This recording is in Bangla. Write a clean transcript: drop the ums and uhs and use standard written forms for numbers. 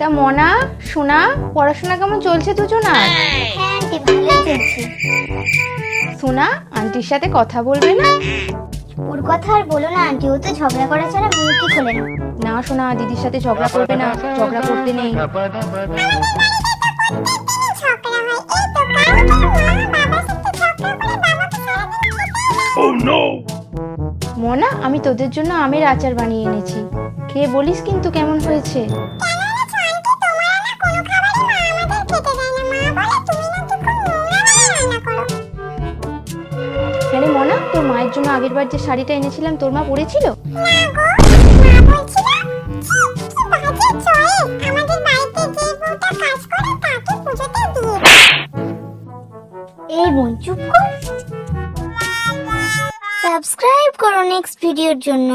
তা মনা, সোনা, পড়াশোনা কেমন চলছে দুজনা? হ্যাঁ আন্টি, ভালোই চলছে। সোনা, আন্টির সাথে কথা বলবে না? ওর কথা আর বলো না আন্টি, ও তো ঝগড়া করা ছাড়া মুখই খোলে না। না সোনা, দিদির সাথে ঝগড়া করবে না, ঝগড়া করতে নেই। মনা, আমি তোদের জন্য আমের আচার বানিয়ে এনেছি, খেয়ে বলিস কিন্তু কেমন হয়েছে। আরে মনা, তোর মায়ের জন্য আগের বার যে শাড়িটা এনেছিলাম তোর মা পরেছিল? এই বোন চুপ কর। সাবস্ক্রাইব করো নেক্সট ভিডিওর জন্য।